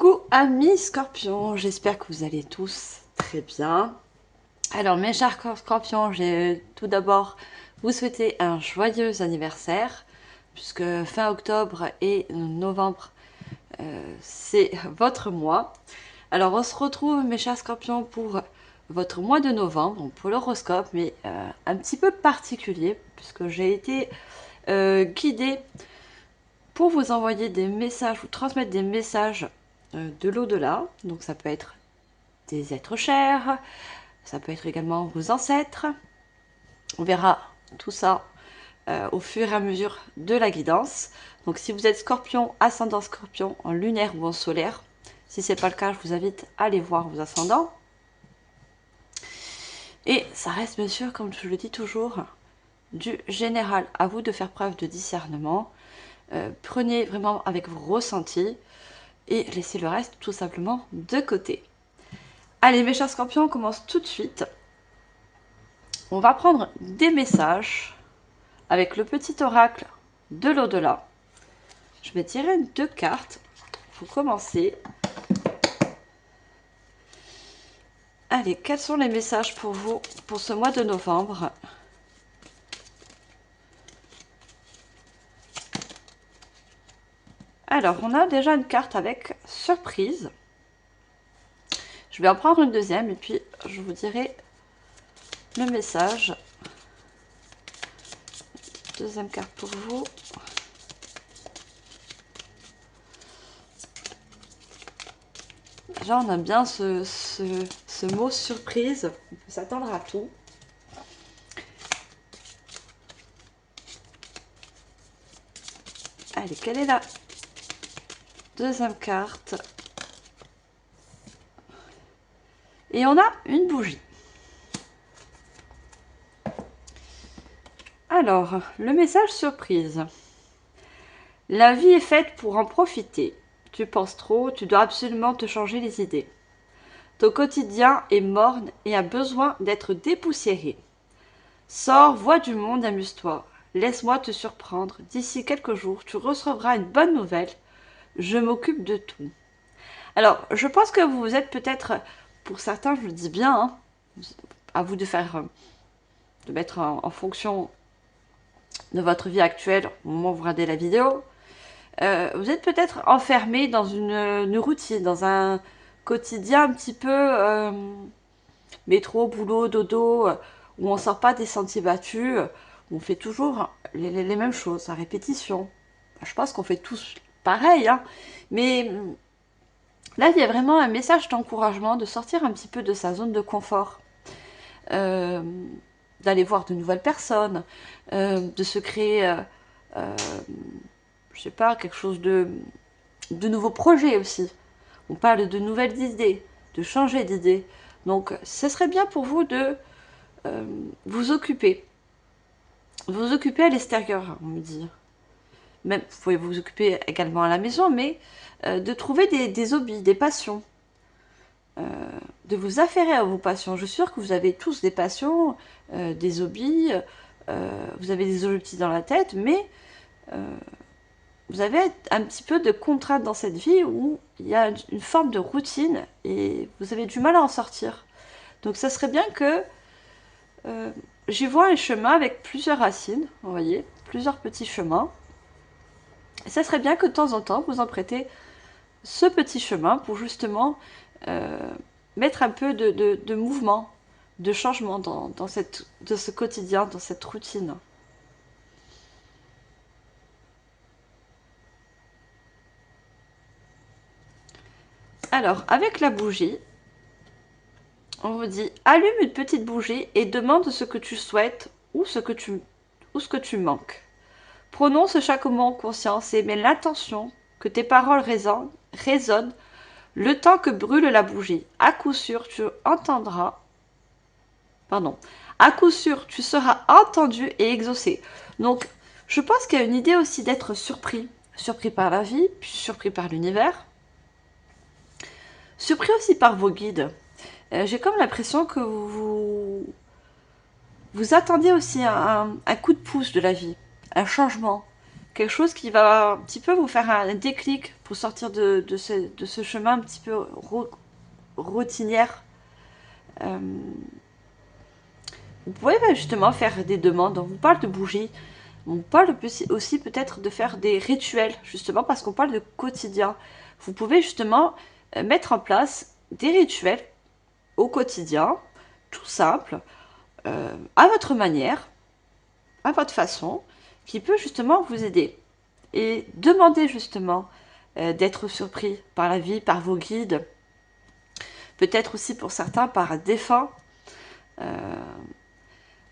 Coucou amis scorpions, j'espère que vous allez tous très bien. Alors mes chers scorpions, j'ai tout d'abord vous souhaiter un joyeux anniversaire, puisque fin octobre et novembre, c'est votre mois. Alors on se retrouve mes chers scorpions pour votre mois de novembre, pour l'horoscope, mais un petit peu particulier, puisque j'ai été guidée pour vous envoyer des messages, vous transmettre des messages de l'au-delà. Donc ça peut être des êtres chers, ça peut être également vos ancêtres. On verra tout ça au fur et à mesure de la guidance. Donc si vous êtes scorpion, ascendant scorpion, en lunaire ou en solaire, si ce n'est pas le cas, je vous invite à aller voir vos ascendants. Et ça reste bien sûr, comme je le dis toujours, du général. À vous de faire preuve de discernement. Prenez vraiment avec vos ressentis et laissez le reste tout simplement de côté. Allez mes chers scorpions, on commence tout de suite. On va prendre des messages avec le petit oracle de l'au-delà. Je vais tirer 2 cartes pour commencer. Allez, quels sont les messages pour vous pour ce mois de novembre? Alors, on a déjà une carte avec surprise. Je vais en prendre une deuxième et puis je vous dirai le message. Deuxième carte pour vous. Déjà, on a bien ce mot surprise. On peut s'attendre à tout. Allez, quelle est la deuxième carte? Et on a une bougie. Alors, le message surprise. La vie est faite pour en profiter. Tu penses trop, tu dois absolument te changer les idées. Ton quotidien est morne et a besoin d'être dépoussiéré. Sors, vois du monde, amuse-toi. Laisse-moi te surprendre. D'ici quelques jours, tu recevras une bonne nouvelle. Je m'occupe de tout. Alors, je pense que vous êtes peut-être, pour certains, je le dis bien, hein, à vous de faire, de mettre en fonction de votre vie actuelle au moment où vous regardez la vidéo. Vous êtes peut-être enfermé dans une routine, dans un quotidien un petit peu métro, boulot, dodo, où on ne sort pas des sentiers battus, où on fait toujours les mêmes choses, à répétition. Enfin, je pense qu'on fait tous pareil, hein, mais là, il y a vraiment un message d'encouragement, de sortir un petit peu de sa zone de confort, euh, d'aller voir de nouvelles personnes, de se créer, je sais pas, quelque chose de nouveaux projets aussi. On parle de nouvelles idées, de changer d'idée. Donc, ce serait bien pour vous de vous occuper. Vous occuper à l'extérieur, on me dit. Même, vous pouvez vous occuper également à la maison, mais de trouver des hobbies, des passions. De vous affairer à vos passions. Je suis sûre que vous avez tous des passions, des hobbies, vous avez des objectifs dans la tête, mais vous avez un petit peu de contrainte dans cette vie où il y a une forme de routine et vous avez du mal à en sortir. Donc ça serait bien que j'y vois un chemin avec plusieurs racines, vous voyez, plusieurs petits chemins. Et ça serait bien que de temps en temps vous empruntez ce petit chemin pour justement mettre un peu de mouvement, de changement dans ce quotidien, dans cette routine. Alors, avec la bougie, on vous dit allume une petite bougie et demande ce que tu souhaites ou ce que tu manques. Prononce chaque mot en conscience et mets l'intention que tes paroles résonnent le temps que brûle la bougie. À coup sûr, tu entendras. Pardon. À coup sûr, tu seras entendu et exaucé. Donc, je pense qu'il y a une idée aussi d'être surpris. Surpris par la vie, puis surpris par l'univers. Surpris aussi par vos guides. J'ai comme l'impression que vous attendiez aussi un coup de pouce de la vie, un changement, quelque chose qui va un petit peu vous faire un déclic pour sortir de ce chemin un petit peu routinière. Euh, vous pouvez justement faire des demandes. On vous parle de bougies. On parle aussi peut-être de faire des rituels, justement parce qu'on parle de quotidien. Vous pouvez justement mettre en place des rituels au quotidien, tout simple, à votre manière, à votre façon, qui peut justement vous aider. Et demander justement d'être surpris par la vie, par vos guides, peut-être aussi pour certains par un défunt,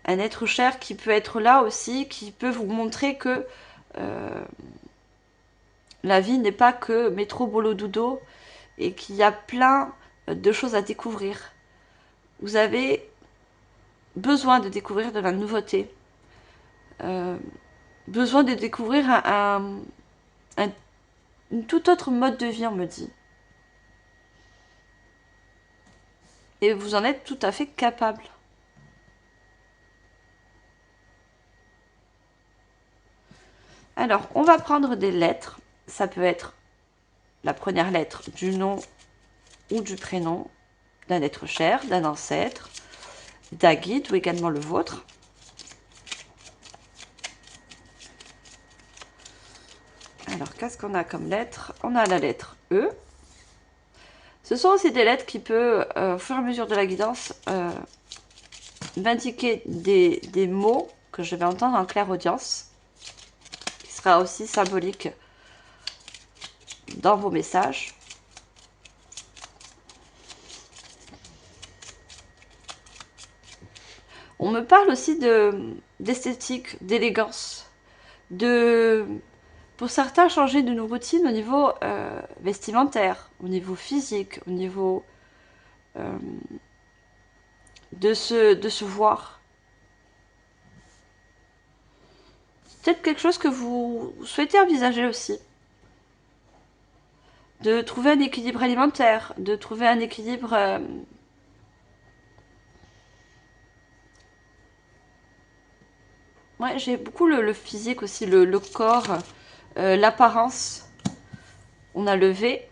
un être cher qui peut être là aussi, qui peut vous montrer que la vie n'est pas que métro boulot dodo et qu'il y a plein de choses à découvrir. Vous avez besoin de découvrir de la nouveauté, besoin de découvrir une toute autre mode de vie, on me dit. Et vous en êtes tout à fait capable. Alors, on va prendre des lettres. Ça peut être la première lettre du nom ou du prénom d'un être cher, d'un ancêtre, d'un guide ou également le vôtre. Alors, qu'est-ce qu'on a comme lettre? On a la lettre E. Ce sont aussi des lettres qui peuvent, au fur et à mesure de la guidance, m'indiquer des mots que je vais entendre en clairaudience, qui sera aussi symbolique dans vos messages. On me parle aussi d'esthétique, d'élégance, pour certains, changer de routine au niveau vestimentaire, au niveau physique, au niveau de se voir. C'est peut-être quelque chose que vous souhaitez envisager aussi. De trouver un équilibre alimentaire, de trouver un équilibre... Ouais, j'ai beaucoup le physique aussi, le corps, l'apparence. On a le V.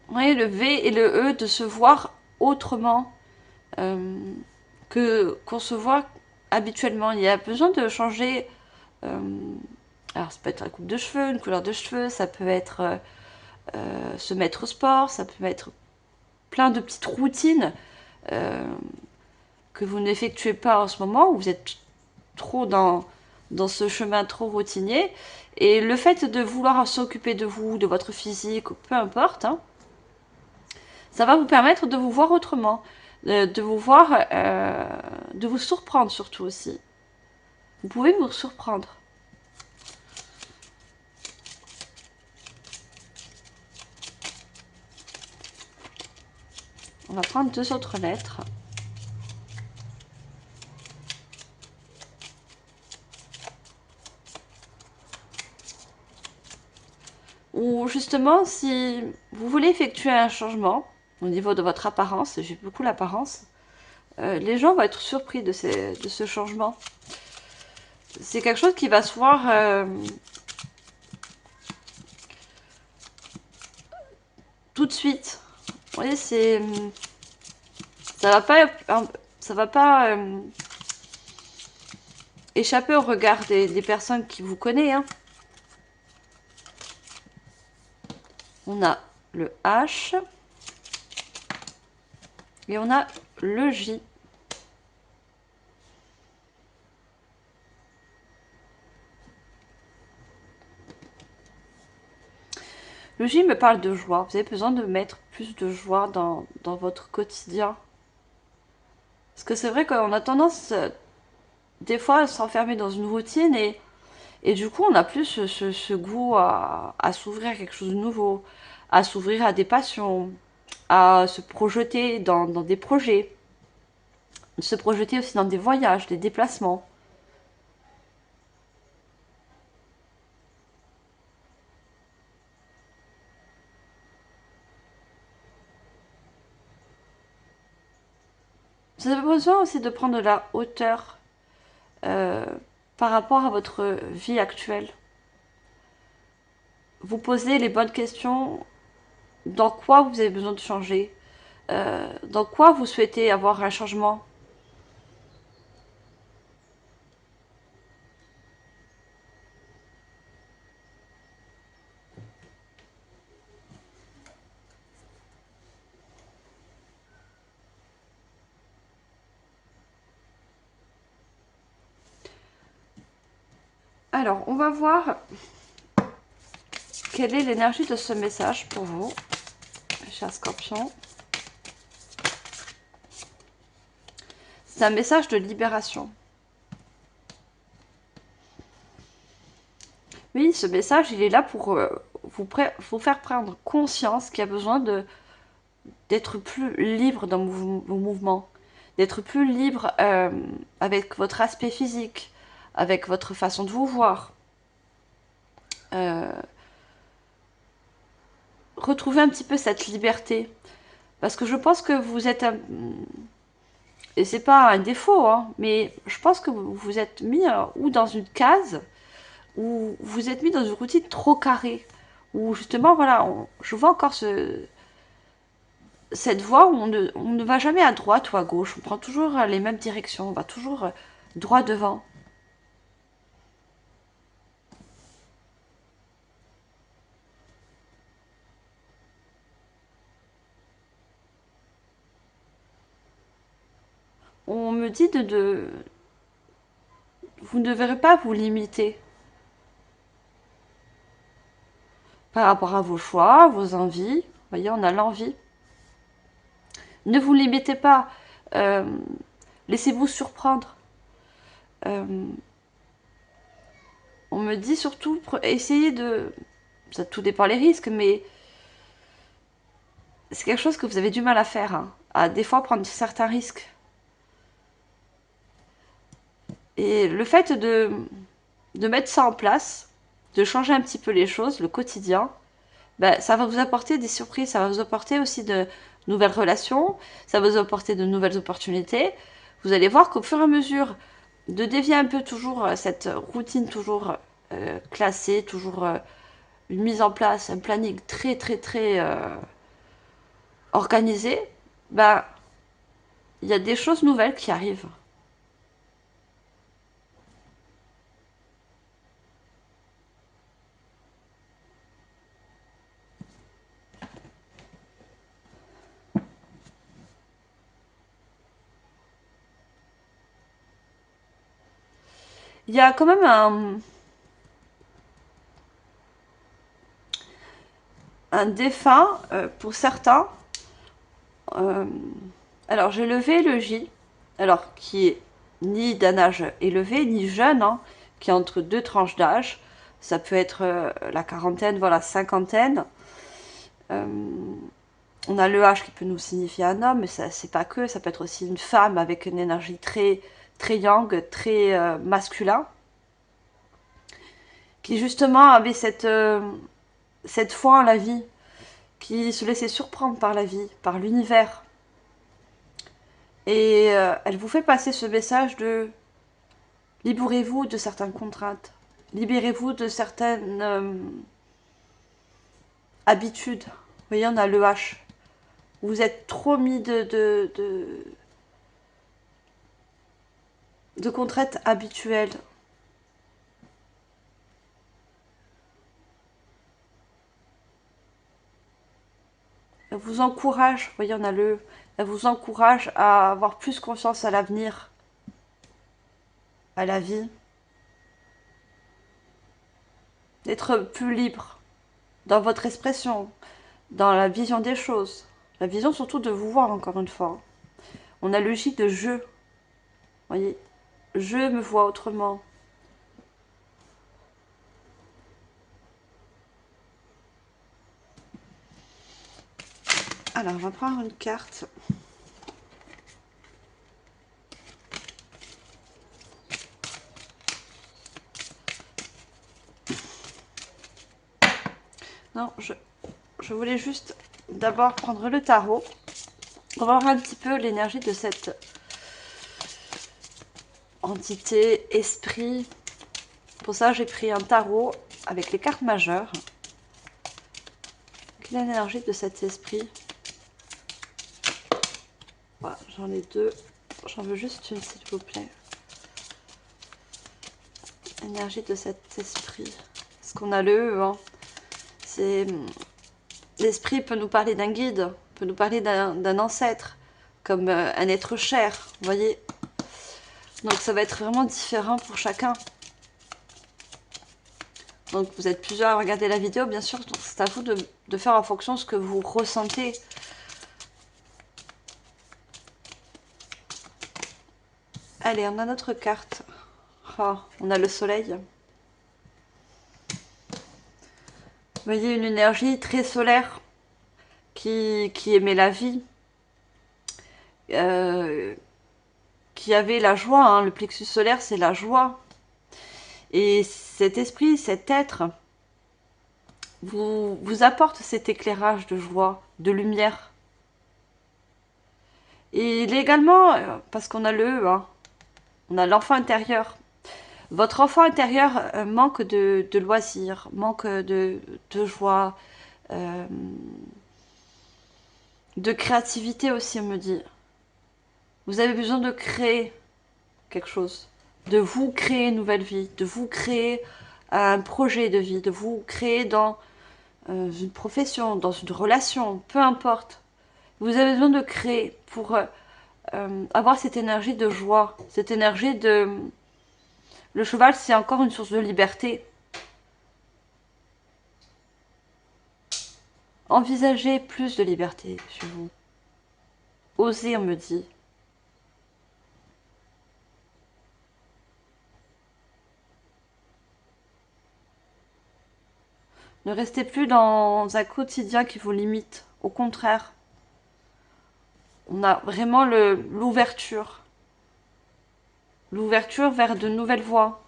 Ouais, le V et le E, de se voir autrement que qu'on se voit habituellement. Il y a besoin de changer. Alors, ça peut être la coupe de cheveux, une couleur de cheveux, ça peut être se mettre au sport, ça peut être plein de petites routines que vous n'effectuez pas en ce moment, où vous êtes trop dans ce chemin trop routinier. Et le fait de vouloir s'occuper de vous, de votre physique, peu importe, hein, ça va vous permettre de vous voir autrement, de vous voir, de vous surprendre surtout aussi. Vous pouvez vous surprendre. On va prendre 2 autres lettres. Ou justement, si vous voulez effectuer un changement au niveau de votre apparence, j'ai beaucoup l'apparence, les gens vont être surpris de ce changement. C'est quelque chose qui va se voir tout de suite. Vous voyez, ça va pas échapper au regard des personnes qui vous connaissent. Hein. On a le H et on a le J. Le J me parle de joie. Vous avez besoin de mettre plus de joie dans votre quotidien. Parce que c'est vrai qu'on a tendance des fois à s'enfermer dans une routine et du coup on n'a plus ce goût à s'ouvrir à quelque chose de nouveau, à s'ouvrir à des passions, à se projeter dans des projets, se projeter aussi dans des voyages, des déplacements. Vous avez besoin aussi de prendre de la hauteur euh, par rapport à votre vie actuelle. Vous posez les bonnes questions. Dans quoi vous avez besoin de changer? Dans quoi vous souhaitez avoir un changement? Alors, on va voir quelle est l'énergie de ce message pour vous, cher Scorpion. C'est un message de libération. Oui, ce message, il est là pour vous faire prendre conscience qu'il y a besoin d'être plus libre dans vos mouvements, d'être plus libre avec votre aspect physique, avec votre façon de vous voir. Retrouver un petit peu cette liberté. Parce que je pense que vous êtes et c'est pas un défaut, hein, mais je pense que vous vous êtes mis ou dans une case, ou vous êtes mis dans une routine trop carrée. Où justement, voilà, je vois encore cette voie où on ne va jamais à droite ou à gauche. On prend toujours les mêmes directions, on va toujours droit devant. On me dit vous ne devrez pas vous limiter par rapport à vos choix, vos envies. Vous voyez, on a l'envie. Ne vous limitez pas. Euh, Laissez-vous surprendre. Euh, on me dit surtout, essayez de... Ça tout dépend les risques, mais c'est quelque chose que vous avez du mal à faire. Hein, à des fois prendre certains risques. Et le fait de mettre ça en place, de changer un petit peu les choses, le quotidien, ben, ça va vous apporter des surprises, ça va vous apporter aussi de nouvelles relations, ça va vous apporter de nouvelles opportunités. Vous allez voir qu'au fur et à mesure de dévier un peu toujours cette routine toujours classée, toujours une mise en place, un planning très très très organisé, ben, il y a des choses nouvelles qui arrivent. Il y a quand même un défunt pour certains. Euh, alors j'ai levé le J, alors qui est ni d'un âge élevé ni jeune, hein, qui est entre deux tranches d'âge. Ça peut être la quarantaine, voilà, cinquantaine. Euh, on a le H qui peut nous signifier un homme, mais ça c'est pas que, ça peut être aussi une femme avec une énergie très très yang, très masculin, qui justement avait cette foi en la vie, qui se laissait surprendre par la vie, par l'univers. Et elle vous fait passer ce message de libérez-vous de certaines contraintes, libérez-vous de certaines habitudes. Vous voyez, on a le H. Vous êtes trop mis de contraintes habituelles. Elle vous encourage, vous voyez, on a le... Elle vous encourage à avoir plus confiance à l'avenir, à la vie, d'être plus libre dans votre expression, dans la vision des choses. La vision surtout de vous voir, encore une fois. On a le J de je. Vous voyez, je me vois autrement. Alors, on va prendre une carte. Non, je voulais juste d'abord prendre le tarot. On va voir un petit peu l'énergie de cette entité, esprit. Pour ça, j'ai pris un tarot avec les cartes majeures. Quelle est l'énergie de cet esprit? Voilà, j'en ai deux. J'en veux juste une, s'il vous plaît. Énergie de cet esprit. Parce qu'on a le E, hein. C'est... L'esprit peut nous parler d'un guide, peut nous parler d'un ancêtre, comme un être cher, vous voyez. Donc ça va être vraiment différent pour chacun. Donc vous êtes plusieurs à regarder la vidéo, bien sûr, donc c'est à vous de faire en fonction de ce que vous ressentez. Allez, on a notre carte. Oh, on a le soleil. Vous voyez, une énergie très solaire qui aimait la vie. Qui avait la joie, hein. Le plexus solaire, c'est la joie. Et cet esprit, cet être, vous apporte cet éclairage de joie, de lumière. Et il est également, parce qu'on a le E, hein, on a l'enfant intérieur. Votre enfant intérieur manque de loisirs, manque de joie, de créativité aussi, on me dit. Vous avez besoin de créer quelque chose, de vous créer une nouvelle vie, de vous créer un projet de vie, de vous créer dans une profession, dans une relation, peu importe. Vous avez besoin de créer pour avoir cette énergie de joie, cette énergie de... Le cheval, c'est encore une source de liberté. Envisagez plus de liberté chez vous. Osez, on me dit. Ne restez plus dans un quotidien qui vous limite. Au contraire, on a vraiment l'ouverture. L'ouverture vers de nouvelles voies,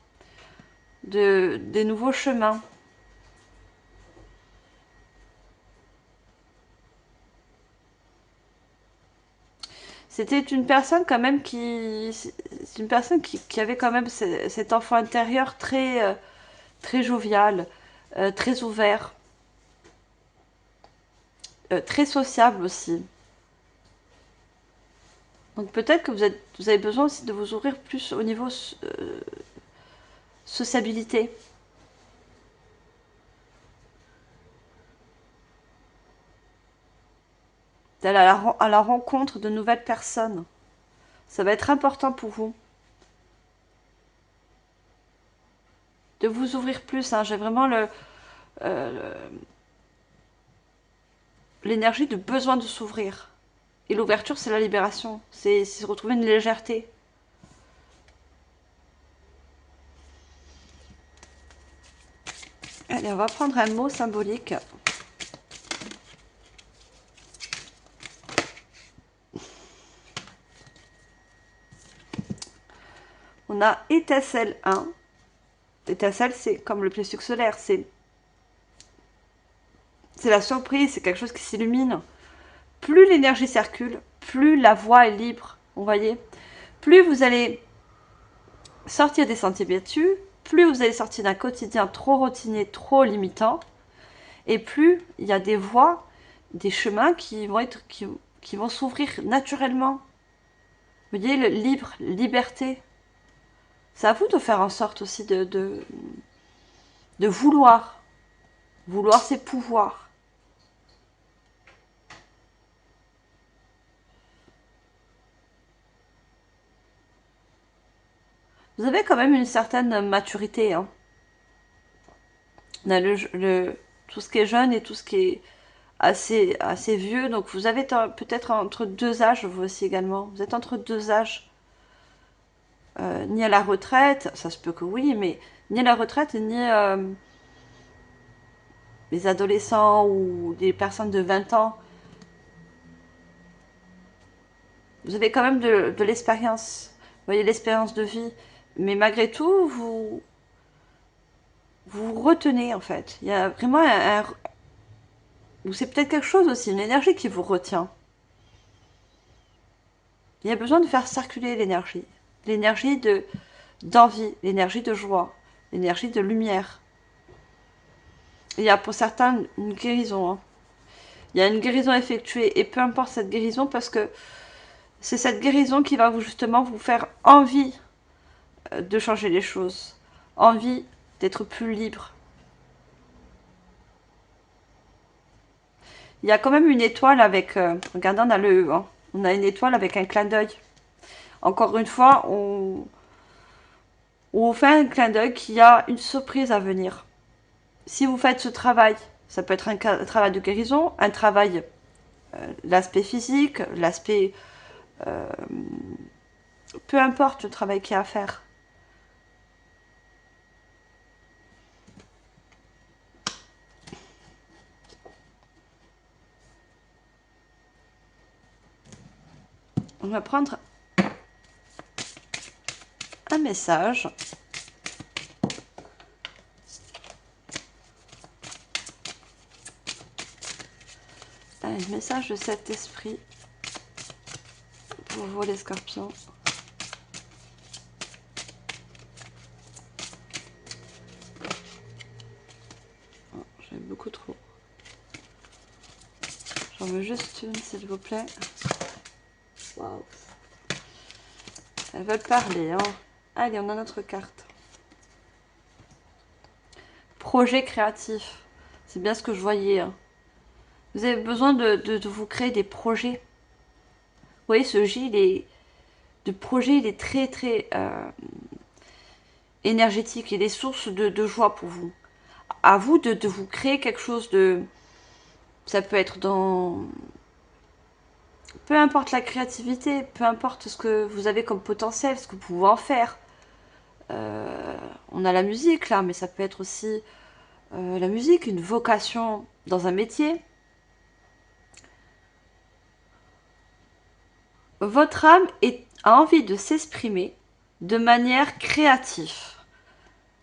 des nouveaux chemins. C'était une personne quand même c'est une personne qui avait quand même cet enfant intérieur très, très jovial, très ouvert, très sociable aussi. Donc peut-être que vous avez besoin aussi de vous ouvrir plus au niveau sociabilité. D'aller à la rencontre de nouvelles personnes. Ça va être important pour vous. De vous ouvrir plus. Hein. J'ai vraiment l'énergie de besoin de s'ouvrir. Et l'ouverture, c'est la libération. C'est retrouver une légèreté. Allez, on va prendre un mot symbolique. On a étincelle 1. Étincelle, c'est comme le plexus solaire. C'est la surprise, c'est quelque chose qui s'illumine. Plus l'énergie circule, plus la voie est libre. Vous voyez, plus vous allez sortir des sentiers battus, plus vous allez sortir d'un quotidien trop routinier, trop limitant, et plus il y a des voies, des chemins qui vont s'ouvrir naturellement. Vous voyez, le libre, liberté. C'est à vous de faire en sorte aussi de vouloir. Vouloir, c'est pouvoir. Vous avez quand même une certaine maturité. Hein. On a tout ce qui est jeune et tout ce qui est assez vieux. Donc vous avez peut-être entre deux âges, vous aussi également. Vous êtes entre deux âges. Ni à la retraite, ça se peut que oui, mais ni à la retraite, ni les adolescents ou des personnes de 20 ans. Vous avez quand même de l'expérience. Vous voyez, l'expérience de vie. Mais malgré tout, vous retenez en fait. Il y a vraiment ou c'est peut-être quelque chose aussi, une énergie qui vous retient. Il y a besoin de faire circuler l'énergie. L'énergie d'envie, l'énergie de joie, l'énergie de lumière. Il y a pour certains une guérison. Hein. Il y a une guérison effectuée et peu importe cette guérison parce que c'est cette guérison qui va justement vous faire envie de changer les choses, envie d'être plus libre. Il y a quand même une étoile avec... regardez, on a le E. Hein. On a une étoile avec un clin d'œil. Encore une fois, on fait un clin d'œil qu'il y a une surprise à venir. Si vous faites ce travail, ça peut être un travail de guérison, un travail, l'aspect physique, l'aspect... peu importe le travail qu'il y a à faire. On va prendre un message. Un message de cet esprit pour vous les scorpions. Oh, j'ai beaucoup trop. J'en veux juste une s'il vous plaît. Waouh. Elles veulent parler. Hein. Allez, on a notre carte. Projet créatif. C'est bien ce que je voyais. Hein. Vous avez besoin de vous créer des projets. Vous voyez, ce J, de projet, il est très, très énergétique. Il est source de joie pour vous. À vous de vous créer quelque chose de... Ça peut être dans... Peu importe la créativité, peu importe ce que vous avez comme potentiel, ce que vous pouvez en faire. On a la musique là, mais ça peut être aussi la musique, une vocation dans un métier. Votre âme a envie de s'exprimer de manière créative.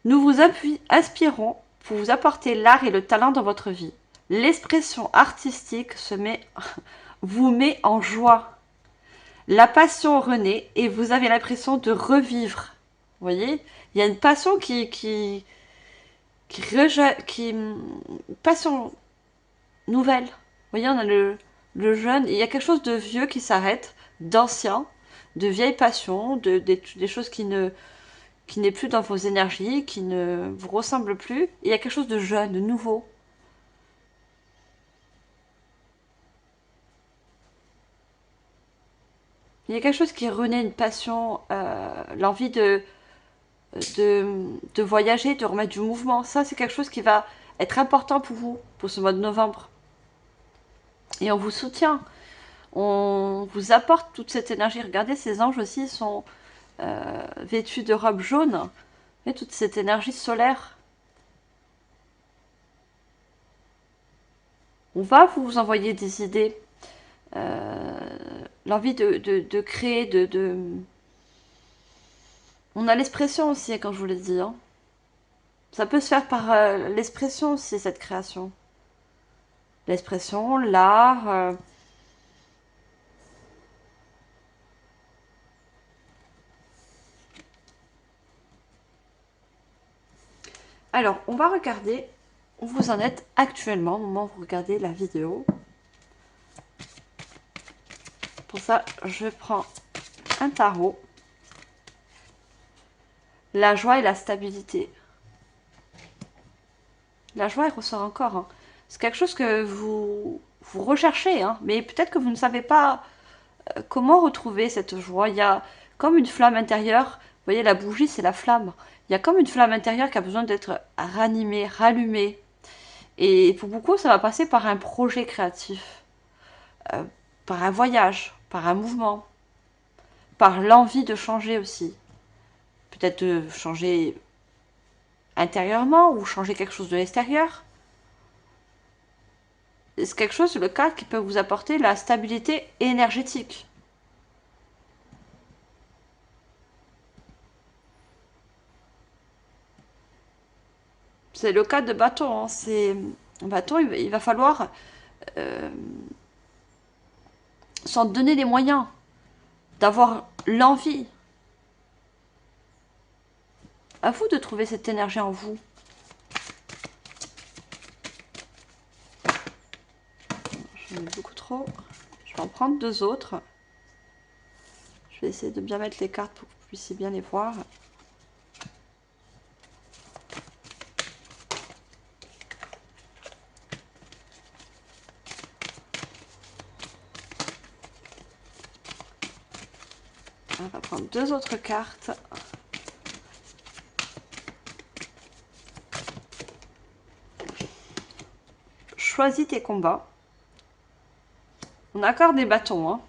Nous vous inspirons pour vous apporter l'art et le talent dans votre vie. L'expression artistique vous met en joie. La passion renaît et vous avez l'impression de revivre. Vous voyez, il y a une passion passion nouvelle. Vous voyez, on a le jeune, il y a quelque chose de vieux qui s'arrête, d'ancien, de vieille passion, des choses qui n'est plus dans vos énergies, qui ne vous ressemble plus. Et il y a quelque chose de jeune, de nouveau. Il y a quelque chose qui renaît, une passion, l'envie de voyager, de remettre du mouvement. Ça, c'est quelque chose qui va être important pour vous, pour ce mois de novembre. Et on vous soutient. On vous apporte toute cette énergie. Regardez, ces anges aussi sont vêtus de robes jaunes. Et toute cette énergie solaire. On va vous envoyer des idées. L'envie de créer, On a l'expression aussi, comme je vous l'ai dit. Hein. Ça peut se faire par l'expression aussi, cette création. L'expression, l'art. Alors, on va regarder où vous en êtes actuellement au moment où vous regardez la vidéo. Pour ça, je prends un tarot. La joie et la stabilité. La joie, elle ressort encore. Hein. C'est quelque chose que vous recherchez, hein, mais peut-être que vous ne savez pas comment retrouver cette joie. Il y a comme une flamme intérieure. Vous voyez, la bougie, c'est la flamme. Il y a comme une flamme intérieure qui a besoin d'être ranimée, rallumée. Et pour beaucoup, ça va passer par un projet créatif, par un voyage, par un mouvement, par l'envie de changer aussi. Peut-être de changer intérieurement ou changer quelque chose de l'extérieur. C'est quelque chose, le cas, qui peut vous apporter la stabilité énergétique. C'est le cas de bâton. Hein. C'est bâton, il va falloir euh, s'en donner les moyens, d'avoir l'envie. À vous de trouver cette énergie en vous. J'en ai beaucoup trop. Je vais en prendre 2 autres. Je vais essayer de bien mettre les cartes pour que vous puissiez bien les voir. On va prendre 2 autres cartes. Choisis tes combats. On a encore des bâtons, hein.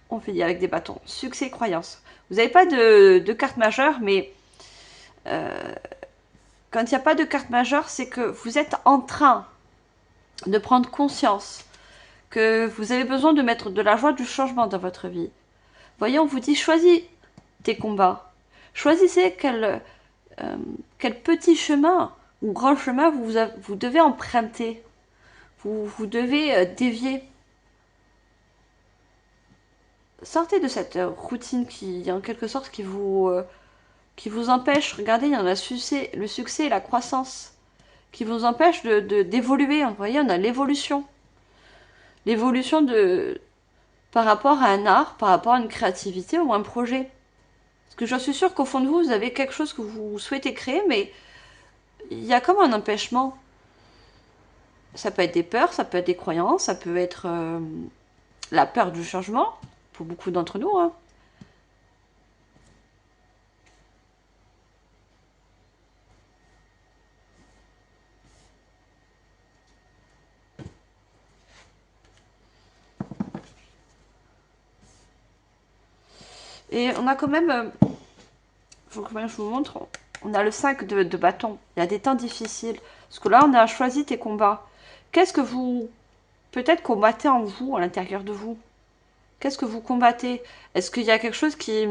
On finit avec des bâtons. Succès, croyance. Vous n'avez pas de carte majeure, mais quand il n'y a pas de carte majeure, c'est que vous êtes en train de prendre conscience que vous avez besoin de mettre de la joie, du changement dans votre vie. Voyez, on vous dit, choisis tes combats. Choisissez quel petit chemin ou grand chemin vous devez emprunter. Vous devez dévier. Sortez de cette routine qui, en quelque sorte, qui vous empêche. Regardez, il y en a le succès et la croissance qui vous empêche d'évoluer. Vous voyez, on a l'évolution. L'évolution par rapport à un art, par rapport à une créativité ou un projet. Parce que je suis sûre qu'au fond de vous, vous avez quelque chose que vous souhaitez créer, mais il y a comme un empêchement. Ça peut être des peurs, ça peut être des croyances, ça peut être la peur du changement, pour beaucoup d'entre nous, hein. Et on a quand même, faut que je vous montre, on a le 5 de bâton. Il y a des temps difficiles. Parce que là, on a choisi tes combats. Qu'est-ce que vous, peut-être combattez en vous, à l'intérieur de vous? Qu'est-ce que vous combattez? Est-ce qu'il y a quelque chose qui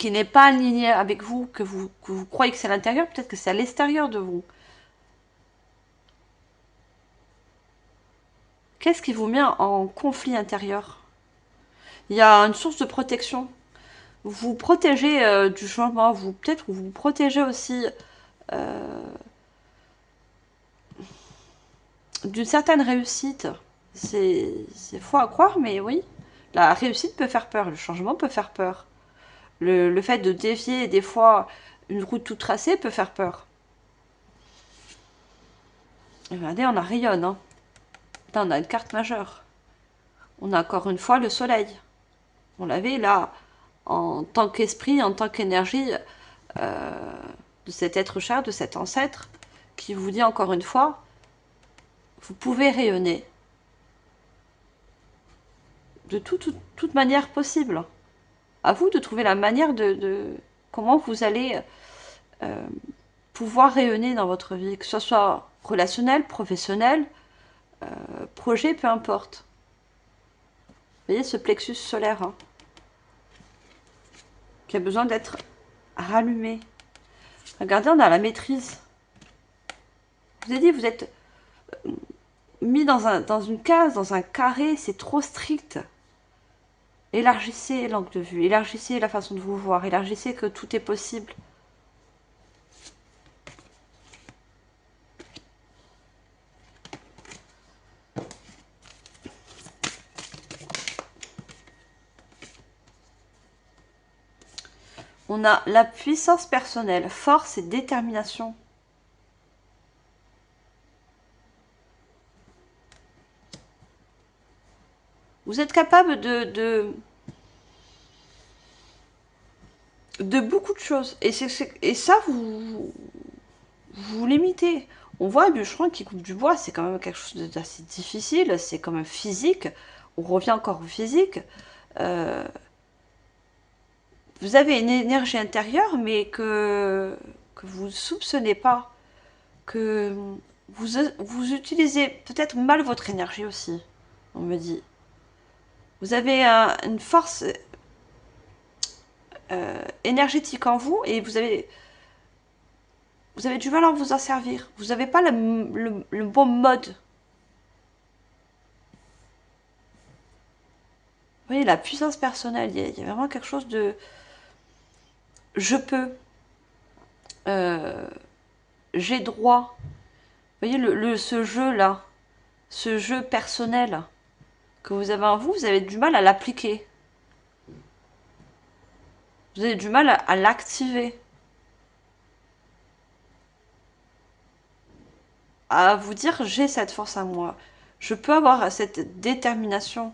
n'est pas aligné avec vous, que vous croyez que c'est à l'intérieur? Peut-être que c'est à l'extérieur de vous. Qu'est-ce qui vous met en conflit intérieur? Il y a une source de protection. Vous protégez du changement, peut-être vous protégez aussi d'une certaine réussite. C'est faux à croire, mais oui. La réussite peut faire peur, le changement peut faire peur. Le fait de dévier des fois une route toute tracée peut faire peur. Et regardez, on a rayonne, hein. Là, on a une carte majeure. On a encore une fois le soleil. On l'avait là, en tant qu'esprit, en tant qu'énergie de cet être cher, de cet ancêtre, qui vous dit encore une fois, vous pouvez rayonner de toute manière possible. À vous de trouver la manière de comment vous allez pouvoir rayonner dans votre vie, que ce soit relationnel, professionnel, projet, peu importe. Vous voyez ce plexus solaire, hein, qui a besoin d'être rallumé. Regardez, on a la maîtrise. Je vous ai dit, vous êtes mis dans une case, dans un carré, c'est trop strict. Élargissez l'angle de vue, élargissez la façon de vous voir, élargissez que tout est possible. On a la puissance personnelle, force et détermination. Vous êtes capable de beaucoup de choses. Et ça, vous limitez. On voit un bûcheron qui coupe du bois, c'est quand même quelque chose d'assez difficile, c'est quand même physique. On revient encore au physique. Vous avez une énergie intérieure, mais que vous ne soupçonnez pas. Que vous utilisez peut-être mal votre énergie aussi, on me dit. Vous avez une force énergétique en vous et vous avez vous avez du mal à vous en servir. Vous n'avez pas le bon mode. Vous voyez, la puissance personnelle, il y a vraiment quelque chose de... Je peux. J'ai droit. Vous voyez, ce jeu-là, ce jeu personnel que vous avez en vous, vous avez du mal à l'appliquer. Vous avez du mal à l'activer. À vous dire, j'ai cette force à moi. Je peux avoir cette détermination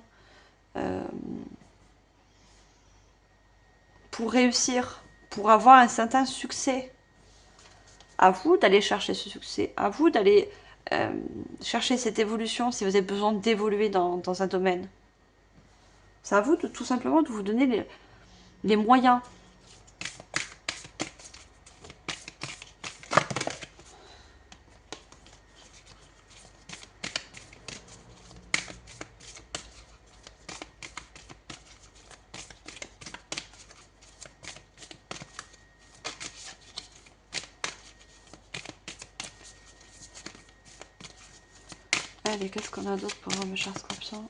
pour réussir, pour avoir un certain succès. À vous d'aller chercher ce succès, à vous d'aller chercher cette évolution si vous avez besoin d'évoluer dans un domaine. C'est à vous de tout simplement de vous donner les moyens. Allez, qu'est-ce qu'on a d'autre pour vous, mes chers scorpions?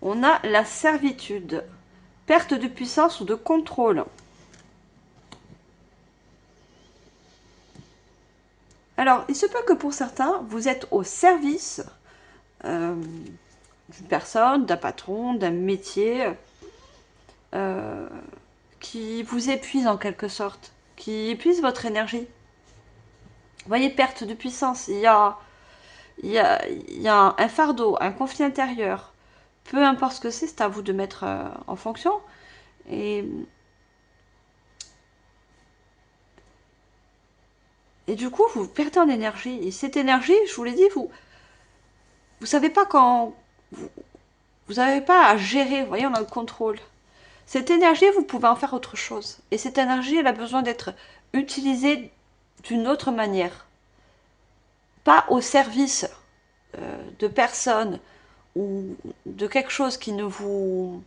On a la servitude, perte de puissance ou de contrôle. Alors, il se peut que pour certains, vous êtes au service d'une personne, d'un patron, d'un métier qui vous épuise en quelque sorte, qui épuise votre énergie. Vous voyez, perte de puissance, il y a un fardeau, un conflit intérieur. Peu importe ce que c'est à vous de mettre en fonction. Et du coup, vous perdez en énergie. Et cette énergie, je vous l'ai dit, vous savez pas quand... Vous n'avez pas à gérer, vous voyez, on a le contrôle. Cette énergie, vous pouvez en faire autre chose. Et cette énergie, elle a besoin d'être utilisée d'une autre manière. Pas au service de personnes ou de quelque chose qui ne vous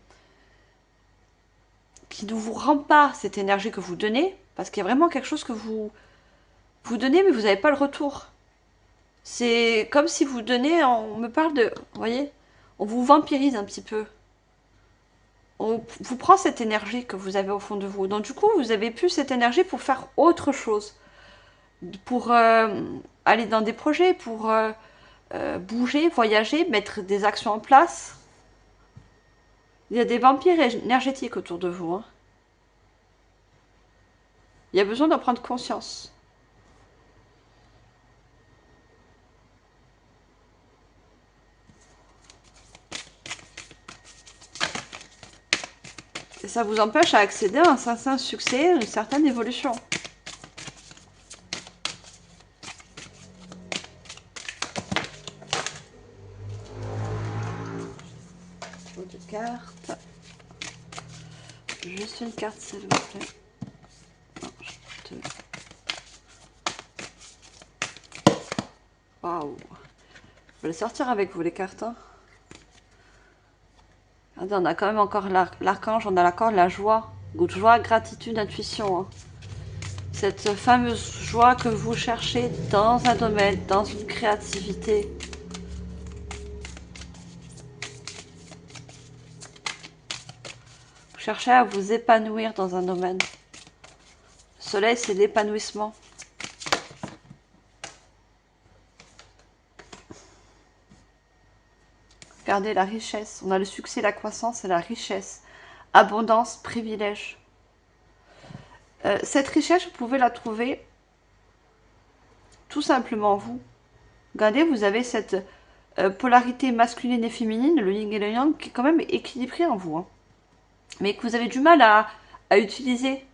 rend pas cette énergie que vous donnez, parce qu'il y a vraiment quelque chose que vous donnez, mais vous n'avez pas le retour. C'est comme si vous donnez, on me parle de, vous voyez, on vous vampirise un petit peu. On vous prend cette énergie que vous avez au fond de vous. Donc du coup, vous avez plus cette énergie pour faire autre chose, pour aller dans des projets, pour bouger, voyager, mettre des actions en place. Il y a des vampires énergétiques autour de vous. Hein. Il y a besoin d'en prendre conscience. Et ça vous empêche à accéder à un certain succès, une certaine évolution. Autre carte. Juste une carte, s'il vous plaît. Non, waouh. Je vais les sortir avec vous, les cartes. Hein. Regardez, on a quand même encore l'archange, on a l'accord de la joie. Joie, gratitude, intuition. Hein. Cette fameuse joie que vous cherchez dans un domaine, dans une créativité. Vous cherchez à vous épanouir dans un domaine. Le soleil, c'est l'épanouissement. Regardez la richesse. On a le succès, la croissance et la richesse. Abondance, privilège. Cette richesse, vous pouvez la trouver tout simplement vous. Regardez, vous avez cette polarité masculine et féminine, le yin et le yang, qui est quand même équilibré en vous. Hein. Mais que vous avez du mal à utiliser.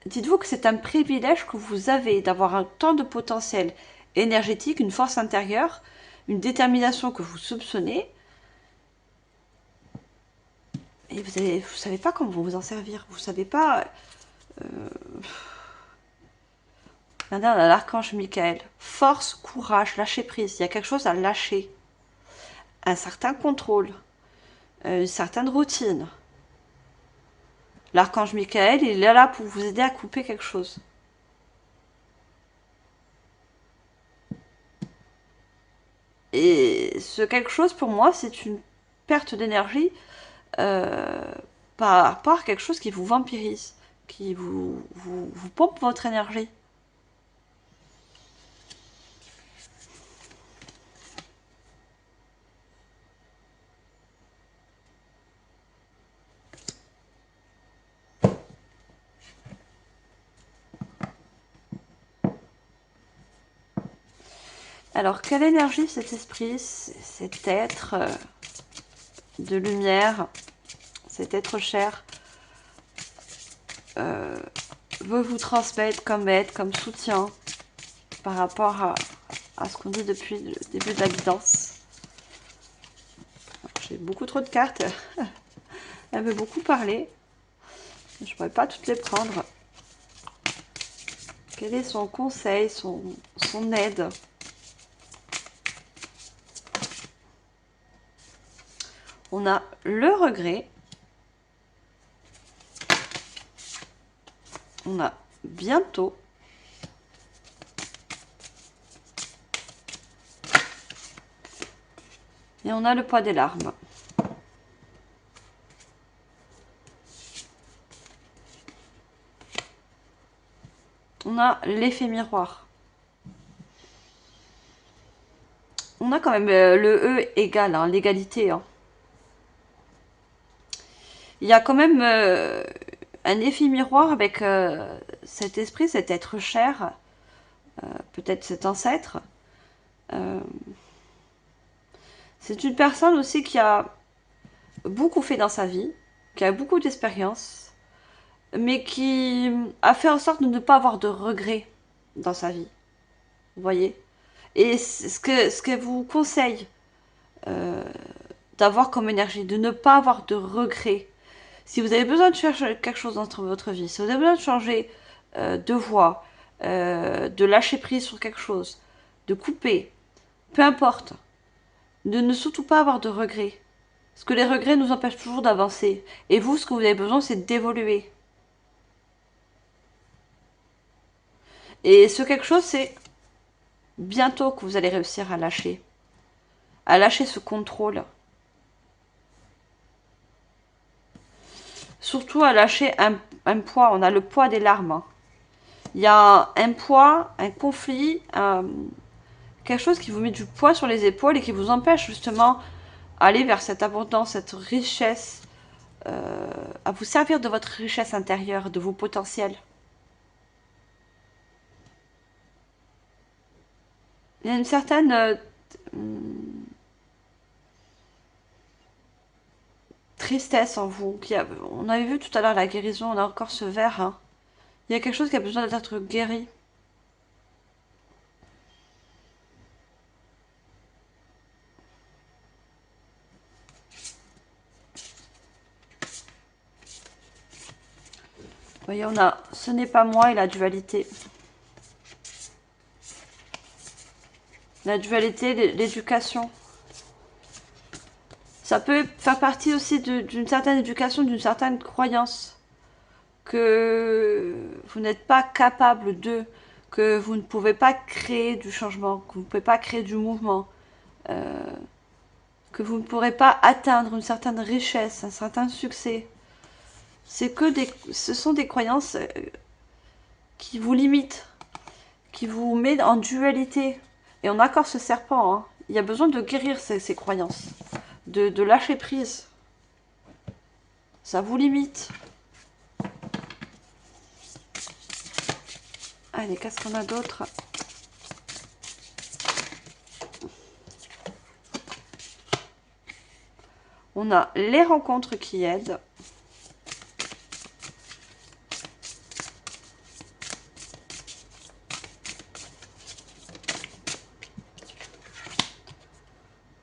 Dites-vous que c'est un privilège que vous avez d'avoir un tant de potentiel énergétique, une force intérieure, une détermination que vous soupçonnez. Et vous savez pas comment vous en servir. Vous savez pas... Regardez, on a l'archange Michael. Force, courage, lâcher prise. Il y a quelque chose à lâcher. Un certain contrôle. Une certaine routine. L'archange Michael, il est là pour vous aider à couper quelque chose. Et ce quelque chose, pour moi, c'est une perte d'énergie par rapport à quelque chose qui vous vampirise, qui vous pompe votre énergie. Alors, quelle énergie cet esprit, cet être de lumière, cet être cher, veut vous transmettre comme aide, comme soutien par rapport à ce qu'on dit depuis le début de la guidance. J'ai beaucoup trop de cartes. Elle veut beaucoup parler. Je ne pourrais pas toutes les prendre. Quel est son conseil, son aide? On a le regret. On a bientôt. Et on a le poids des larmes. On a l'effet miroir. On a quand même le E égal, hein, l'égalité. Hein. Il y a quand même un effet miroir avec cet esprit, cet être cher, peut-être cet ancêtre. C'est une personne aussi qui a beaucoup fait dans sa vie, qui a beaucoup d'expérience, mais qui a fait en sorte de ne pas avoir de regrets dans sa vie. Vous voyez? Et ce que vous conseille d'avoir comme énergie, de ne pas avoir de regrets. Si vous avez besoin de chercher quelque chose dans votre vie, si vous avez besoin de changer de voie, de lâcher prise sur quelque chose, de couper, peu importe, de ne surtout pas avoir de regrets. Parce que les regrets nous empêchent toujours d'avancer. Et vous, ce que vous avez besoin, c'est d'évoluer. Et ce quelque chose, c'est bientôt que vous allez réussir à lâcher. À lâcher ce contrôle. Surtout à lâcher un poids. On a le poids des larmes. Hein. Il y a un poids, un conflit, quelque chose qui vous met du poids sur les épaules et qui vous empêche justement d'aller vers cette abondance, cette richesse, à vous servir de votre richesse intérieure, de vos potentiels. Il y a une certaine tristesse en vous. On avait vu tout à l'heure la guérison, on a encore ce verre. Hein. Il y a quelque chose qui a besoin d'être guéri. Vous voyez, on a ce n'est pas moi et la dualité. La dualité, l'éducation. Ça peut faire partie aussi d'une certaine éducation, d'une certaine croyance. Que vous n'êtes pas capable de, que vous ne pouvez pas créer du changement, que vous ne pouvez pas créer du mouvement, que vous ne pourrez pas atteindre une certaine richesse, un certain succès. Ce sont des croyances qui vous limitent, qui vous mettent en dualité. Et on a encore ce serpent. Hein. Il y a besoin de guérir ces croyances, de lâcher prise. Ça vous limite. Allez, qu'est-ce qu'on a d'autre? On a les rencontres qui aident.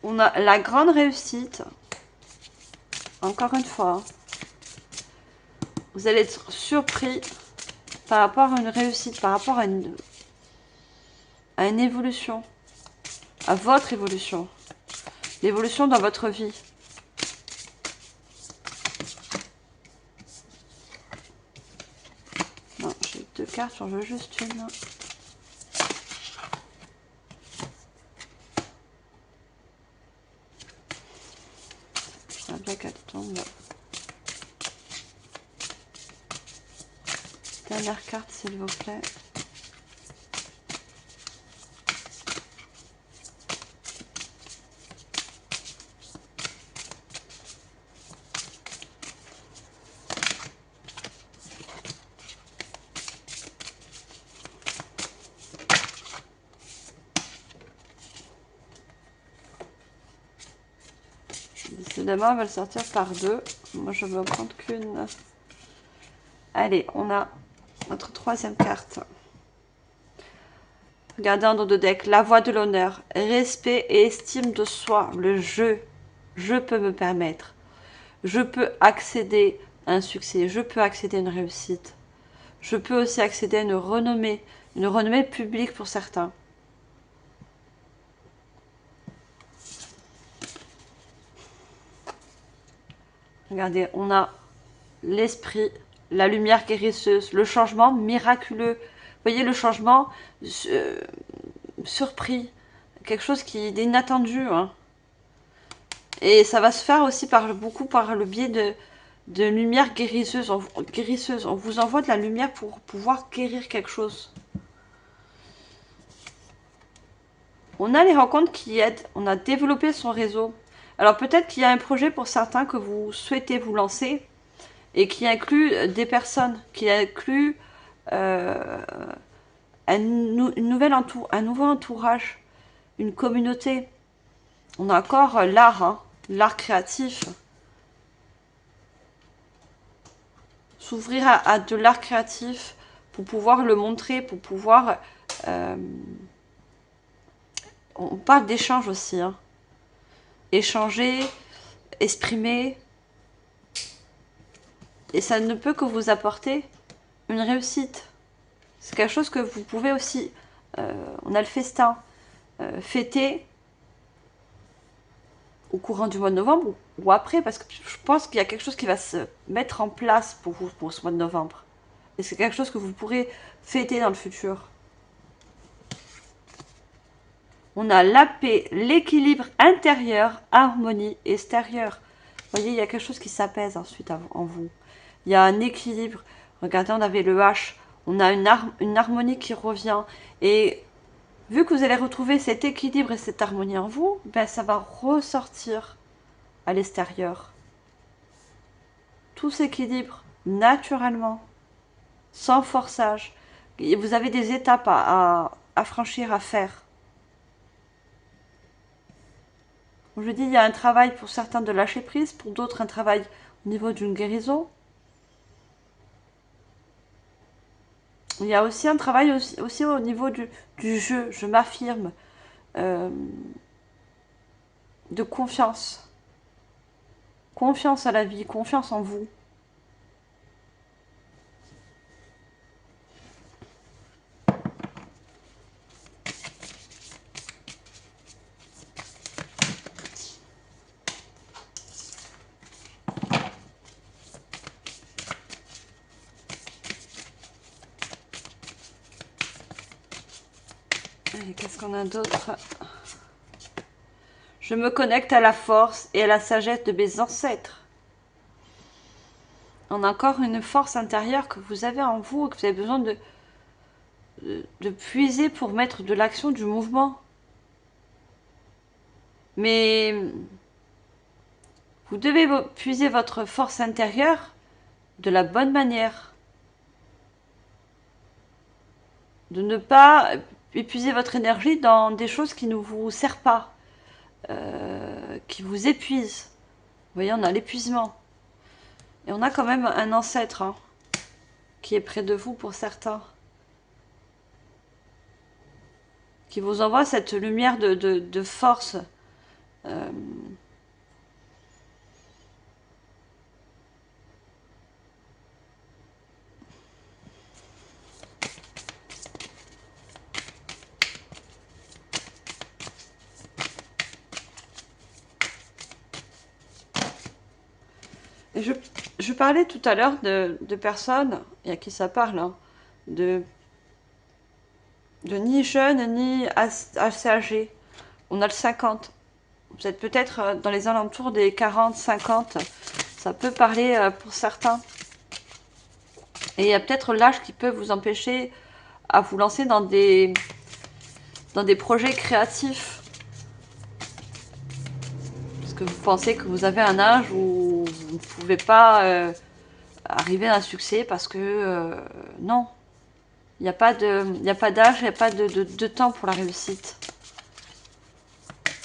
On a la grande réussite. Encore une fois. Vous allez être surpris par rapport à une réussite, par rapport à à une évolution, à votre évolution, l'évolution dans votre vie. Non, j'ai 2 cartes, j'en veux juste une. J'aimerais bien qu'elle tombe. Dernière carte, s'il vous plaît. Décidément, elle va le sortir par 2. Moi, je vais en prendre qu'une. Allez, on a notre 3e carte. Regardez en dos de deck. La voix de l'honneur. Respect et estime de soi. Le jeu. Je peux me permettre. Je peux accéder à un succès. Je peux accéder à une réussite. Je peux aussi accéder à une renommée publique pour certains. Regardez, on a l'esprit, la lumière guérisseuse, le changement miraculeux. Vous voyez le changement surpris, quelque chose qui est inattendu. Hein. Et ça va se faire aussi beaucoup par le biais de lumière guérisseuse. On vous envoie de la lumière pour pouvoir guérir quelque chose. On a les rencontres qui aident, on a développé son réseau. Alors peut-être qu'il y a un projet pour certains que vous souhaitez vous lancer et qui inclut des personnes, qui inclut un nouveau entourage, une communauté. On a encore l'art, hein, l'art créatif. S'ouvrir à de l'art créatif pour pouvoir le montrer, pour pouvoir... on parle d'échange aussi. Hein. Échanger, exprimer. Et ça ne peut que vous apporter une réussite. C'est quelque chose que vous pouvez aussi... on a le festin. Fêter au courant du mois de novembre ou après, parce que je pense qu'il y a quelque chose qui va se mettre en place pour vous pour ce mois de novembre. Et c'est quelque chose que vous pourrez fêter dans le futur. On a la paix, l'équilibre intérieur, harmonie extérieure. Vous voyez, il y a quelque chose qui s'apaise ensuite en vous. Il y a un équilibre. Regardez, on avait le H. On a une harmonie qui revient. Et vu que vous allez retrouver cet équilibre et cette harmonie en vous, ben ça va ressortir à l'extérieur. Tout s'équilibre naturellement, sans forçage. Et vous avez des étapes à franchir, à faire. Je dis, il y a un travail pour certains de lâcher prise, pour d'autres un travail au niveau d'une guérison. Il y a aussi un travail aussi au niveau du jeu, je m'affirme, de confiance. Confiance à la vie, confiance en vous. Et qu'est-ce qu'on a d'autre? Je me connecte à la force et à la sagesse de mes ancêtres. On a encore une force intérieure que vous avez en vous et que vous avez besoin de puiser pour mettre de l'action, du mouvement. Mais vous devez puiser votre force intérieure de la bonne manière. De ne pas épuiser votre énergie dans des choses qui ne vous servent pas, qui vous épuisent. Vous voyez, on a l'épuisement. Et on a quand même un ancêtre hein, qui est près de vous pour certains. Qui vous envoie cette lumière de force. Je parlais tout à l'heure de personnes, et à qui ça parle, hein, de, de ni jeunes ni assez âgés. On a le 50. Vous êtes peut-être dans les alentours des 40, 50. Ça peut parler pour certains. Et il y a peut-être l'âge qui peut vous empêcher à vous lancer dans des projets créatifs. Parce que vous pensez que vous avez un âge où vous ne pouvez pas arriver à un succès parce que non. Il n'y a pas d'âge, il n'y a pas de temps pour la réussite.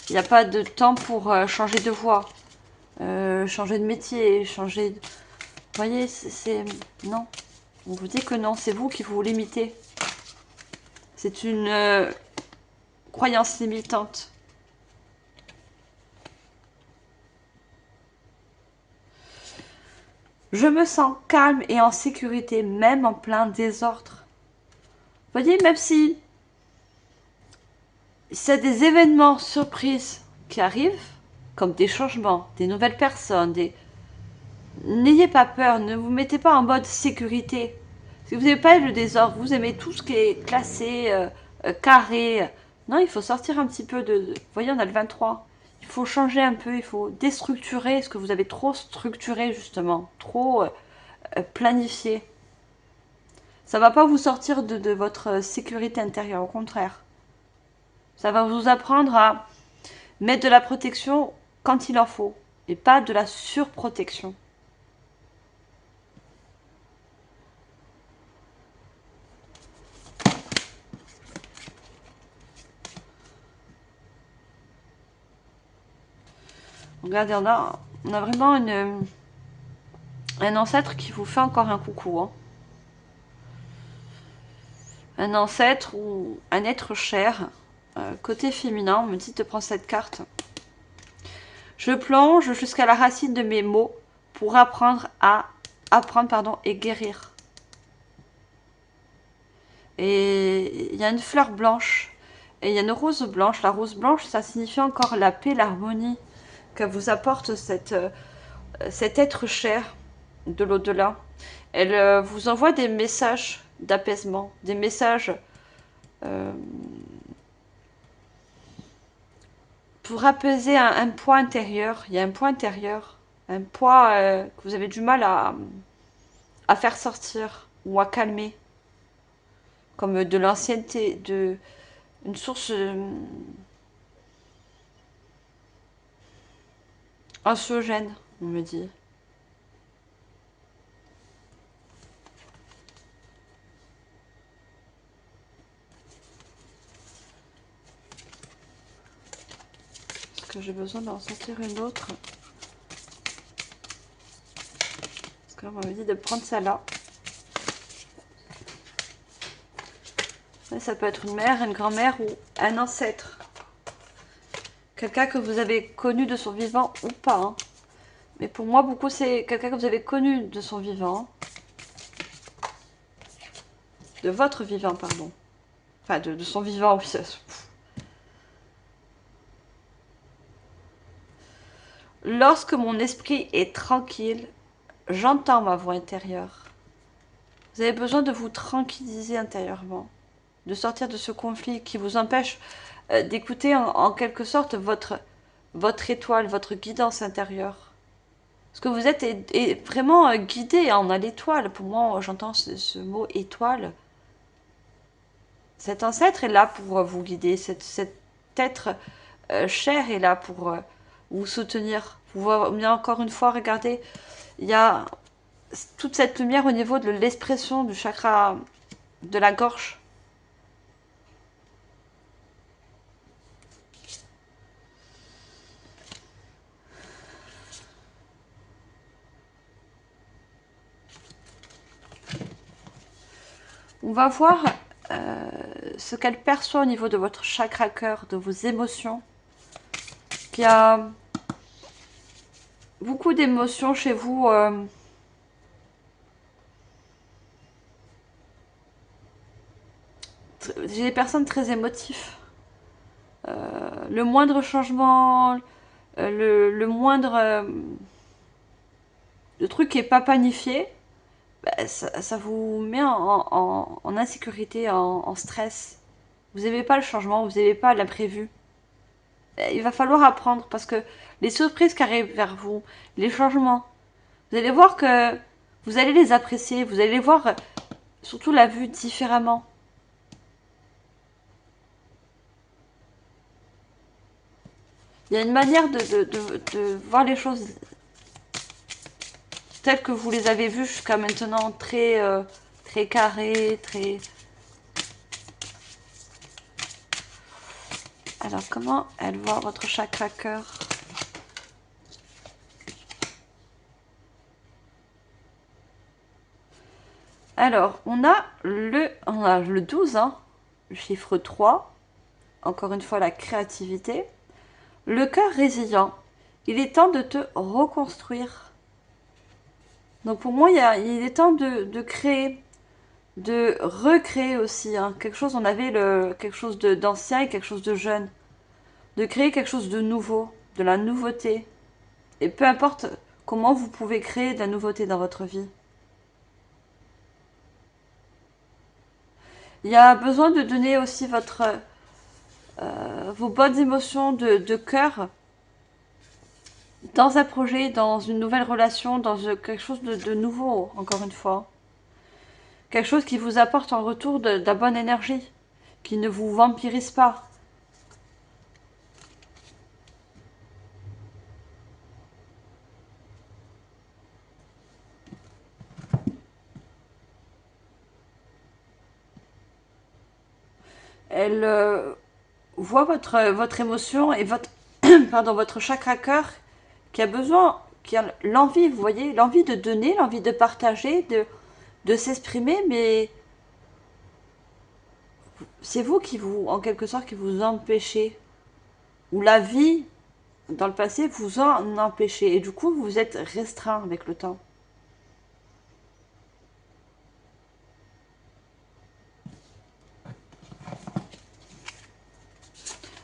Il n'y a pas de temps pour changer de voie, changer de métier, changer... Vous voyez, c'est... Non. On vous dit que non, c'est vous qui vous limitez. C'est une croyance limitante. Je me sens calme et en sécurité, même en plein désordre. Vous voyez, même si c'est des événements surprises qui arrivent, comme des changements, des nouvelles personnes, n'ayez pas peur, ne vous mettez pas en mode sécurité. Si vous n'aimez pas le désordre, vous aimez tout ce qui est classé, carré. Non, il faut sortir un petit peu de... Vous voyez, on a le 23. Il faut changer un peu, il faut déstructurer ce que vous avez trop structuré, justement. Trop planifié. Ça va pas vous sortir de votre sécurité intérieure, au contraire. Ça va vous apprendre à mettre de la protection quand il en faut. Et pas de la surprotection. Regardez, on a vraiment un ancêtre qui vous fait encore un coucou. Hein. Un ancêtre ou un être cher. Côté féminin, on me dit de prendre cette carte. Je plonge jusqu'à la racine de mes mots pour apprendre et guérir. Et il y a une fleur blanche et il y a une rose blanche. La rose blanche, ça signifie encore la paix, l'harmonie que vous apporte cet être cher de l'au-delà. Elle vous envoie des messages d'apaisement, des messages pour apaiser un poids intérieur. Il y a un poids intérieur, un poids que vous avez du mal à faire sortir ou à calmer, comme de l'ancienneté, une source anxiogène, on me dit. Est-ce que j'ai besoin d'en sortir une autre? Parce que là, on m'avait dit de prendre celle-là. Ça peut être une mère, une grand-mère ou un ancêtre. Quelqu'un que vous avez connu de son vivant ou pas. Hein. Mais pour moi, beaucoup, c'est quelqu'un que vous avez connu de son vivant. De votre vivant, pardon. Enfin, de son vivant, oui. Lorsque mon esprit est tranquille, j'entends ma voix intérieure. Vous avez besoin de vous tranquilliser intérieurement. De sortir de ce conflit qui vous empêche d'écouter en quelque sorte votre étoile, votre guidance intérieure. Parce que vous êtes vraiment guidé, hein, on a l'étoile. Pour moi, j'entends ce mot étoile. Cet ancêtre est là pour vous guider. Cet être cher est là pour vous soutenir. Vous voyez encore une fois, regardez, il y a toute cette lumière au niveau de l'expression du chakra de la gorge. On va voir ce qu'elle perçoit au niveau de votre chakra cœur, de vos émotions. Il y a beaucoup d'émotions chez vous. J'ai des personnes très émotives. Le moindre changement, le moindre le truc qui n'est pas planifié, bah, ça vous met en insécurité, en stress. Vous n'aimez pas le changement, vous n'aimez pas l'imprévu. Il va falloir apprendre parce que les surprises qui arrivent vers vous, les changements, vous allez voir que vous allez les apprécier, vous allez voir surtout la vue différemment. Il y a une manière de voir les choses telles que vous les avez vues jusqu'à maintenant, très carrées, très... Alors, comment elle voit votre chakra cœur? Alors, on a le 12, hein, le chiffre 3. Encore une fois, la créativité. Le cœur résilient. Il est temps de te reconstruire. Donc pour moi, il est temps de créer, de recréer aussi. Hein. Quelque chose, on avait quelque chose d'ancien et quelque chose de jeune. De créer quelque chose de nouveau, de la nouveauté. Et peu importe comment vous pouvez créer de la nouveauté dans votre vie. Il y a besoin de donner aussi vos bonnes émotions de cœur dans un projet, dans une nouvelle relation, dans quelque chose de nouveau, encore une fois. Quelque chose qui vous apporte en retour de la bonne énergie, qui ne vous vampirise pas. Elle voit votre émotion et votre, pardon, votre chakra cœur qui a besoin, qui a l'envie, vous voyez, l'envie de donner, l'envie de partager, de s'exprimer, mais c'est vous qui vous, en quelque sorte, qui vous empêchez. Ou la vie, dans le passé, vous en empêchez. Et du coup, vous êtes restreint avec le temps.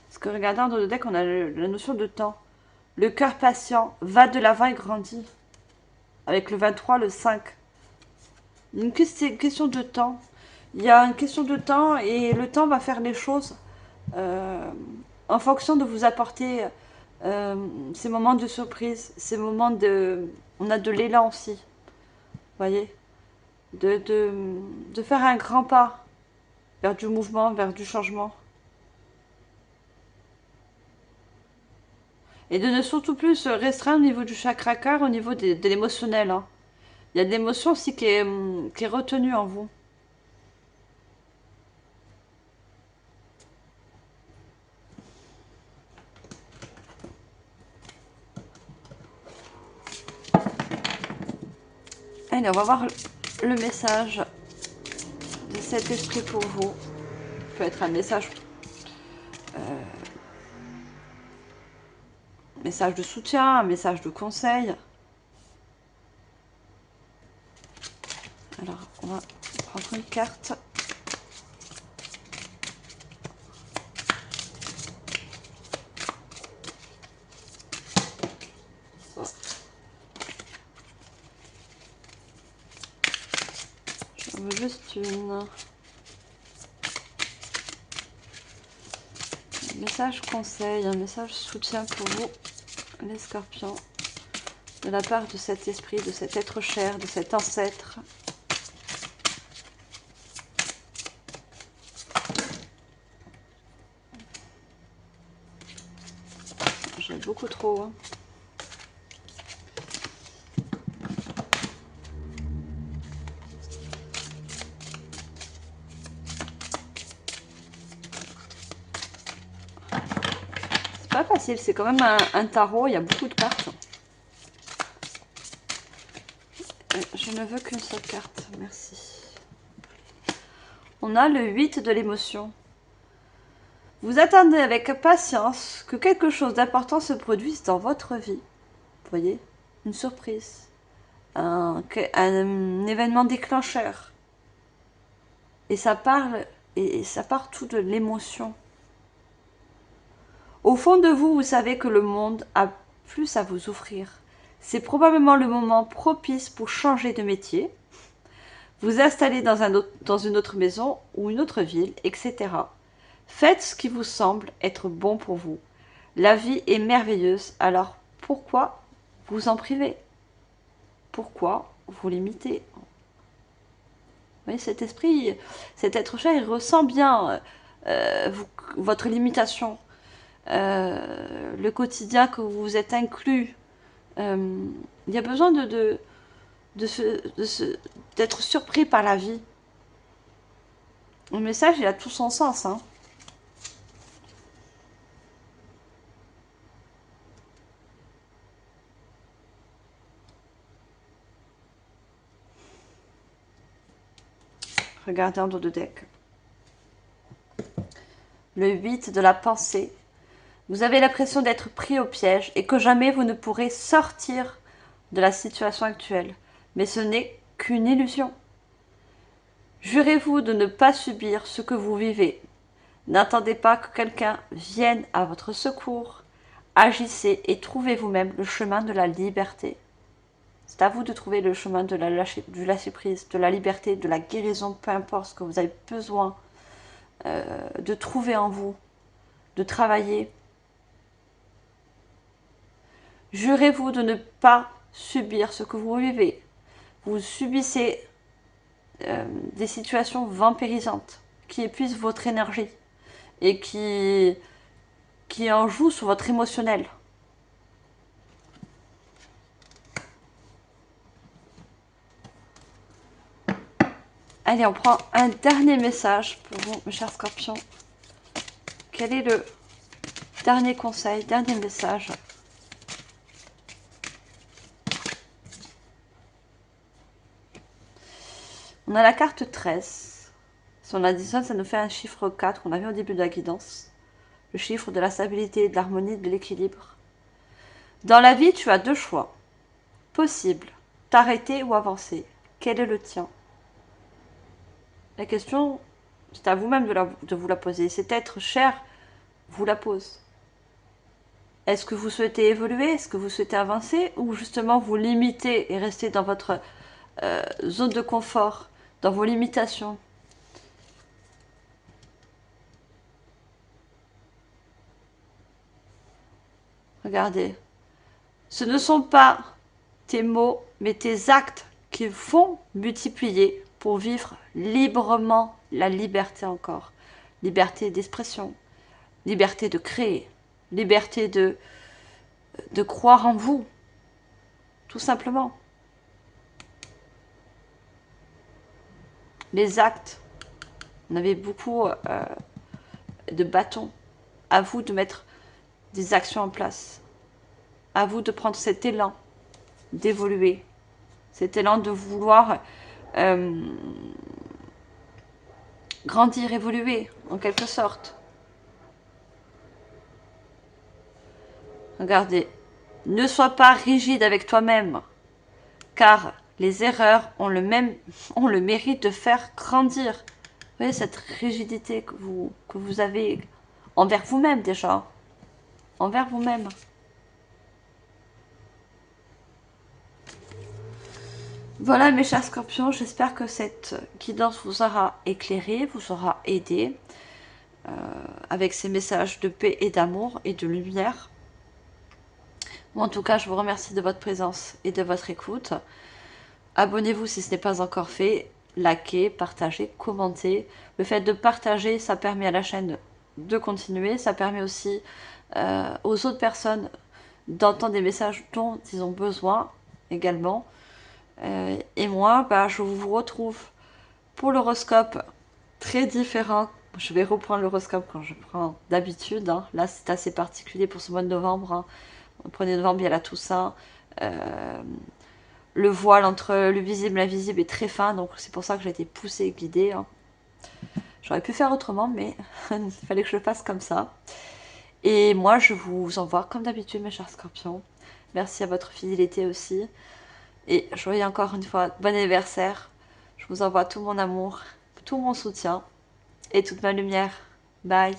Parce que regardez, dans le deck, on a la notion de temps. Le cœur patient va de l'avant et grandit. Avec le 23, le 5. Une question de temps. Il y a une question de temps et le temps va faire les choses euh, en fonction de vous apporter ces moments de surprise, ces moments de... On a de l'élan aussi, vous voyez, de faire un grand pas vers du mouvement, vers du changement. Et de ne surtout plus se restreindre au niveau du chakra cœur, au niveau de l'émotionnel. Hein. Il y a de l'émotion aussi qui est retenue en vous. Allez, on va voir le message de cet esprit pour vous. Ça peut être un message de soutien, un message de conseil. Alors, on va prendre une carte. J'en veux juste une. Un message conseil, un message soutien pour vous, les scorpions, de la part de cet esprit, de cet être cher, de cet ancêtre. J'ai beaucoup trop. Hein. C'est pas facile, c'est quand même un tarot, il y a beaucoup de cartes. Je ne veux qu'une seule carte, merci. On a le 8 de l'émotion. Vous attendez avec patience que quelque chose d'important se produise dans votre vie. Vous voyez, une surprise, un événement déclencheur. Et ça parle, et ça part tout de l'émotion. Au fond de vous, vous savez que le monde a plus à vous offrir. C'est probablement le moment propice pour changer de métier, vous installer dans une autre maison ou une autre ville, etc. Faites ce qui vous semble être bon pour vous. La vie est merveilleuse, alors pourquoi vous en priver? Pourquoi vous limiter? Vous voyez, cet esprit, cet être cher, il ressent bien votre limitation, le quotidien que vous vous êtes inclus. Il y a besoin d'être surpris par la vie. Le message, il a tout son sens, hein. Regardez en dos de deck. Le 8 de la pensée. Vous avez l'impression d'être pris au piège et que jamais vous ne pourrez sortir de la situation actuelle. Mais ce n'est qu'une illusion. Jurez-vous de ne pas subir ce que vous vivez. N'attendez pas que quelqu'un vienne à votre secours. Agissez et trouvez vous-même le chemin de la liberté. C'est à vous de trouver le chemin du lâcher-prise, de la liberté, de la guérison, peu importe ce que vous avez besoin de trouver en vous, de travailler. Jurez-vous de ne pas subir ce que vous vivez. Vous subissez des situations vampirisantes qui épuisent votre énergie et qui en jouent sur votre émotionnel. Allez, on prend un dernier message pour vous, mes chers scorpions. Quel est le dernier conseil, dernier message? On a la carte 13. Si on additionne, ça nous fait un chiffre 4 qu'on a vu au début de la guidance. Le chiffre de la stabilité, de l'harmonie, de l'équilibre. Dans la vie, tu as deux choix possibles. T'arrêter ou avancer. Quel est le tien? La question, c'est à vous-même de vous la poser. Cet être cher vous la pose. Est-ce que vous souhaitez évoluer? Est-ce que vous souhaitez avancer? Ou justement vous limiter et rester dans votre zone de confort, dans vos limitations? Regardez. Ce ne sont pas tes mots, mais tes actes qui vont multiplier pour vivre librement la liberté encore. Liberté d'expression, liberté de créer, liberté de croire en vous, tout simplement. Les actes, on avait beaucoup de bâtons. À vous de mettre des actions en place. À vous de prendre cet élan d'évoluer, cet élan de vouloir grandir, évoluer, en quelque sorte. Regardez, ne sois pas rigide avec toi-même, car les erreurs ont le mérite de faire grandir. Vous voyez cette rigidité que vous avez envers vous-même déjà, envers vous-même. Voilà mes chers scorpions, j'espère que cette guidance vous aura éclairé, vous aura aidé avec ces messages de paix et d'amour et de lumière. Moi, en tout cas, je vous remercie de votre présence et de votre écoute. Abonnez-vous si ce n'est pas encore fait, likez, partagez, commentez. Le fait de partager, ça permet à la chaîne de continuer, ça permet aussi aux autres personnes d'entendre des messages dont ils ont besoin également. Et moi, je vous retrouve pour l'horoscope très différent. Je vais reprendre l'horoscope quand je prends d'habitude. Hein. Là, c'est assez particulier pour ce mois de novembre. Hein. Le 1er novembre, il y a la Toussaint. Le voile entre le visible et l'invisible est très fin, donc c'est pour ça que j'ai été poussée et guidée. Hein. J'aurais pu faire autrement, mais il fallait que je le fasse comme ça. Et moi, je vous envoie, comme d'habitude, mes chers scorpions. Merci à votre fidélité aussi. Et joyeux encore une fois, bon anniversaire. Je vous envoie tout mon amour, tout mon soutien et toute ma lumière. Bye.